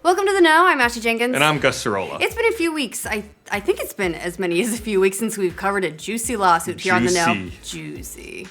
Welcome to The Know. I'm Ashley Jenkins. And I'm Gus Sorola. It's been a few weeks. I think it's been as many as a few weeks since we've covered a juicy lawsuit here on The Know. Juicy.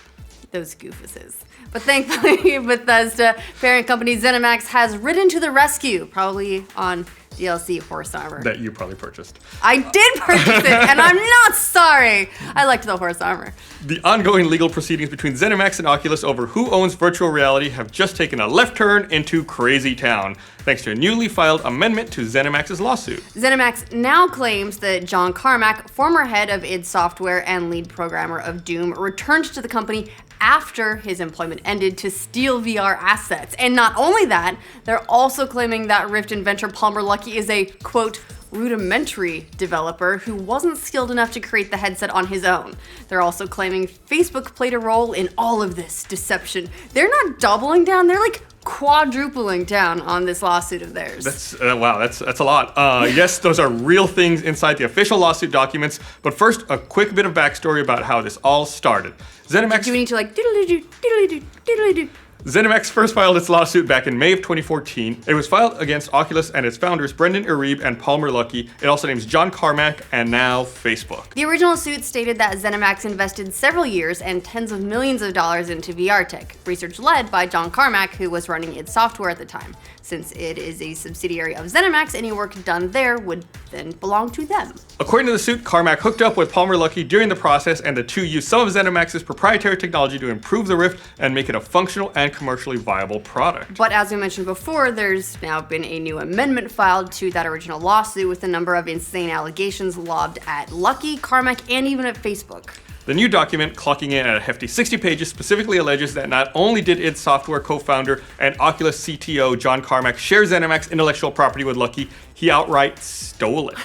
Those goofuses. But thankfully, Bethesda parent company ZeniMax has ridden to the rescue, probably on DLC horse armor. That you probably purchased. I did purchase it, and I'm not sorry. I liked the horse armor. The ongoing legal proceedings between ZeniMax and Oculus over who owns virtual reality have just taken a left turn into crazy town, thanks to a newly filed amendment to ZeniMax's lawsuit. ZeniMax now claims that John Carmack, former head of id Software and lead programmer of Doom, returned to the company after his employment ended to steal VR assets. And not only that, they're also claiming that Rift inventor Palmer Luckey is a, quote, rudimentary developer who wasn't skilled enough to create the headset on his own. They're also claiming Facebook played a role in all of this deception. They're not doubling down, they're like quadrupling down on this lawsuit of theirs. That's a lot. Yes, those are real things inside the official lawsuit documents, but first, a quick bit of backstory about how this all started. Do we need to like doodly-doo, doodly-doo, doodly-doo? ZeniMax first filed its lawsuit back in May of 2014. It was filed against Oculus and its founders, Brendan Iribe and Palmer Luckey. It also names John Carmack and now Facebook. The original suit stated that ZeniMax invested several years and tens of millions of dollars into VR tech, research led by John Carmack, who was running id Software at the time. Since it is a subsidiary of ZeniMax, any work done there would then belong to them. According to the suit, Carmack hooked up with Palmer Luckey during the process, and the two used some of ZeniMax's proprietary technology to improve the Rift and make it a functional and commercially viable product. But as we mentioned before, there's now been a new amendment filed to that original lawsuit with a number of insane allegations lobbed at Luckey, Carmack, and even at Facebook. The new document, clocking in at a hefty 60 pages, specifically alleges that not only did id Software co-founder and Oculus CTO John Carmack share ZeniMax intellectual property with Luckey, he outright stole it.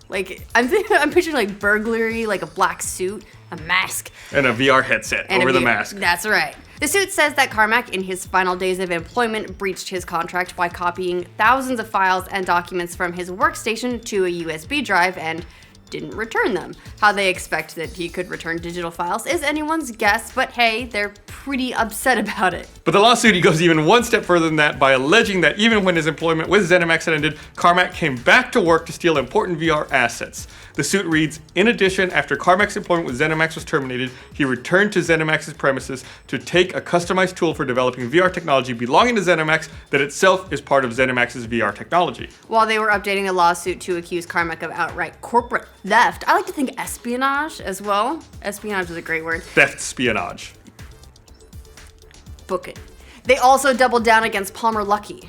Like, I'm picturing like burglary, like a black suit, a mask. And a VR headset over the mask. That's right. The suit says that Carmack, in his final days of employment, breached his contract by copying thousands of files and documents from his workstation to a USB drive and didn't return them. How they expect that he could return digital files is anyone's guess, but hey, they're pretty upset about it. But the lawsuit, he goes even one step further than that by alleging that even when his employment with ZeniMax had ended, Carmack came back to work to steal important VR assets. The suit reads, in addition, after Carmack's employment with ZeniMax was terminated, he returned to ZeniMax's premises to take a customized tool for developing VR technology belonging to ZeniMax that itself is part of ZeniMax's VR technology. While they were updating the lawsuit to accuse Carmack of outright corporate theft, I like to think espionage as well. Espionage is a great word. Theft-spionage. Book it. They also doubled down against Palmer Luckey.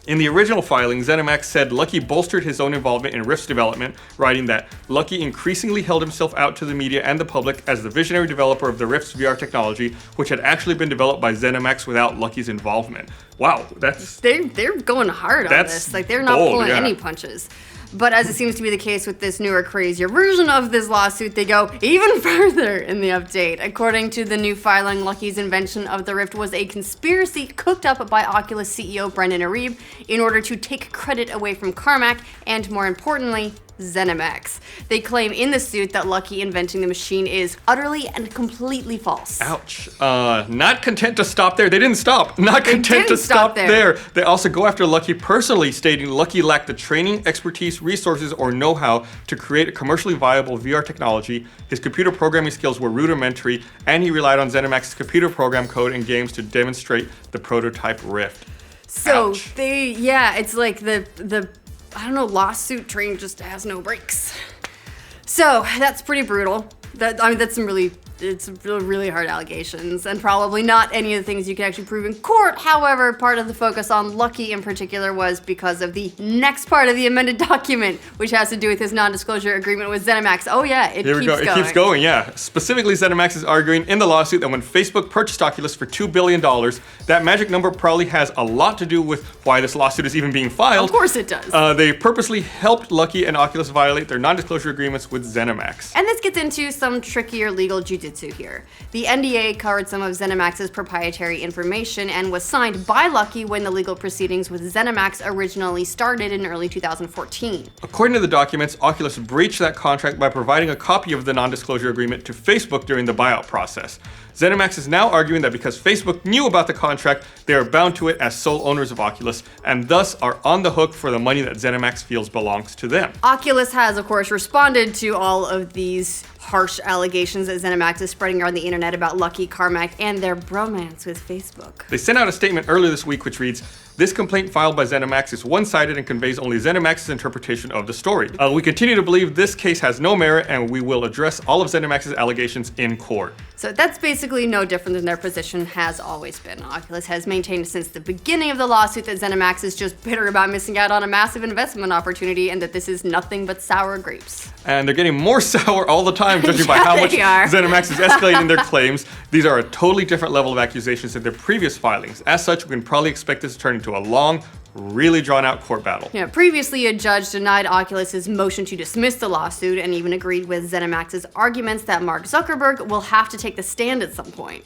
In the original filing, ZeniMax said Luckey bolstered his own involvement in Rift's development, writing that Luckey increasingly held himself out to the media and the public as the visionary developer of the Rift's VR technology, which had actually been developed by ZeniMax without Luckey's involvement. Wow, they're going hard on this. Like, they're not pulling any punches. But as it seems to be the case with this newer, crazier version of this lawsuit, they go even further in the update. According to the new filing, Luckey's invention of the Rift was a conspiracy cooked up by Oculus CEO Brendan Iribe in order to take credit away from Carmack and, more importantly, ZeniMax. They claim in the suit that Luckey inventing the machine is utterly and completely false. Ouch. Not content to stop there. They didn't stop. Not content to stop there. They also go after Luckey personally, stating Luckey lacked the training, expertise, resources, or know-how to create a commercially viable VR technology. His computer programming skills were rudimentary, and he relied on ZeniMax's computer program code and games to demonstrate the prototype Rift. So Ouch. it's like the I don't know, lawsuit train just has no brakes. So that's pretty brutal. That's some really hard allegations, and probably not any of the things you can actually prove in court. However, part of the focus on Luckey in particular was because of the next part of the amended document, which has to do with his non-disclosure agreement with ZeniMax. Oh yeah, it keeps going. It keeps going, yeah. Specifically, ZeniMax is arguing in the lawsuit that when Facebook purchased Oculus for $2 billion, that magic number probably has a lot to do with why this lawsuit is even being filed. Of course it does. They purposely helped Luckey and Oculus violate their non-disclosure agreements with ZeniMax. And this gets into some trickier legal jujitsu alluded to here. The NDA covered some of ZeniMax's proprietary information and was signed by Luckey when the legal proceedings with ZeniMax originally started in early 2014. According to the documents, Oculus breached that contract by providing a copy of the non-disclosure agreement to Facebook during the buyout process. ZeniMax is now arguing that because Facebook knew about the contract, they are bound to it as sole owners of Oculus, and thus are on the hook for the money that ZeniMax feels belongs to them. Oculus has, of course, responded to all of these harsh allegations that ZeniMax is spreading around the internet about Luckey, Carmack, and their bromance with Facebook. They sent out a statement earlier this week which reads, "This complaint filed by ZeniMax is one-sided and conveys only ZeniMax's interpretation of the story. We continue to believe this case has no merit and we will address all of ZeniMax's allegations in court." So that's basically no different than their position has always been. Oculus has maintained since the beginning of the lawsuit that ZeniMax is just bitter about missing out on a massive investment opportunity and that this is nothing but sour grapes. And they're getting more sour all the time, judging by Yeah, how much they are. ZeniMax is escalating their claims. These are a totally different level of accusations than their previous filings. As such, we can probably expect this to turn into a long, really drawn-out court battle. Yeah, previously a judge denied Oculus's motion to dismiss the lawsuit and even agreed with ZeniMax's arguments that Mark Zuckerberg will have to take the stand at some point.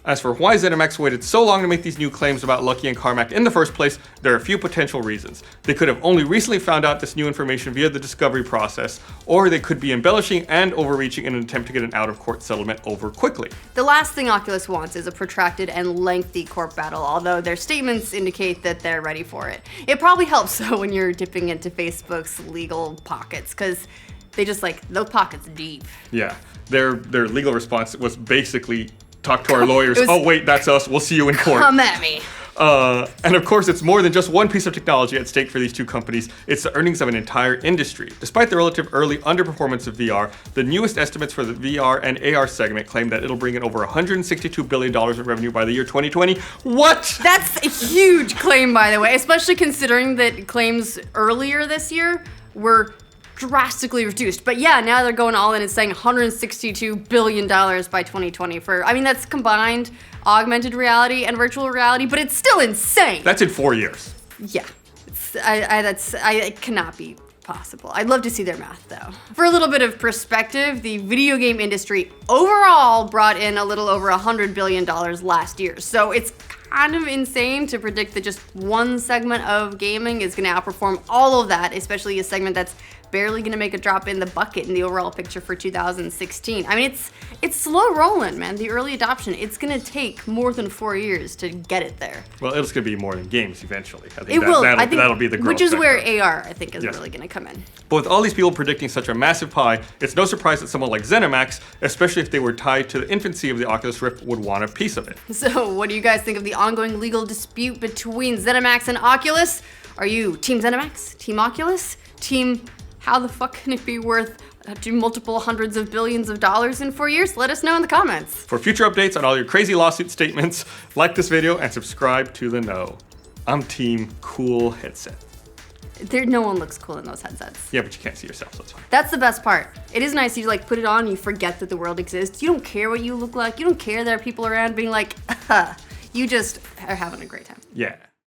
As for why ZeniMax waited so long to make these new claims about Luckey and Carmack in the first place, there are a few potential reasons. They could have only recently found out this new information via the discovery process, or they could be embellishing and overreaching in an attempt to get an out-of-court settlement over quickly. The last thing Oculus wants is a protracted and lengthy court battle, although their statements indicate that they're ready for it. It probably helps though when you're dipping into Facebook's legal pockets, because they just those pockets deep. Yeah, their legal response was basically, talk to our lawyers. was- Oh wait, that's us. We'll see you in court. Come at me. And of course, it's more than just one piece of technology at stake for these two companies. It's the earnings of an entire industry. Despite the relative early underperformance of VR, the newest estimates for the VR and AR segment claim that it'll bring in over $162 billion in revenue by the year 2020. What? That's a huge claim, by the way, especially considering that claims earlier this year were drastically reduced. But yeah, now they're going all in and saying $162 billion by 2020 that's combined augmented reality and virtual reality, but it's still insane. That's in 4 years. Yeah, it cannot be possible. I'd love to see their math though. For a little bit of perspective, the video game industry overall brought in a little over $100 billion last year. So it's kind of insane to predict that just one segment of gaming is gonna outperform all of that, especially a segment that's barely gonna make a drop in the bucket in the overall picture for 2016. It's slow rolling, man. The early adoption, it's gonna take more than 4 years to get it there. Well, it's going to be more than games eventually. I think It will. that'll be the growth which is vector. where AR, I think, is Yes. really gonna come in. But with all these people predicting such a massive pie, it's no surprise that someone like ZeniMax, especially if they were tied to the infancy of the Oculus Rift, would want a piece of it. So, what do you guys think of the ongoing legal dispute between ZeniMax and Oculus? Are you Team ZeniMax? Team Oculus? Team how the fuck can it be worth multiple hundreds of billions of dollars in 4 years? Let us know in the comments. For future updates on all your crazy lawsuit statements, like this video and subscribe to The Know. I'm Team Cool Headset. No one looks cool in those headsets. Yeah, but you can't see yourself, so it's fine. That's the best part. It is nice you put it on and you forget that the world exists. You don't care what you look like. You don't care there are people around being like, you just are having a great time. Yeah.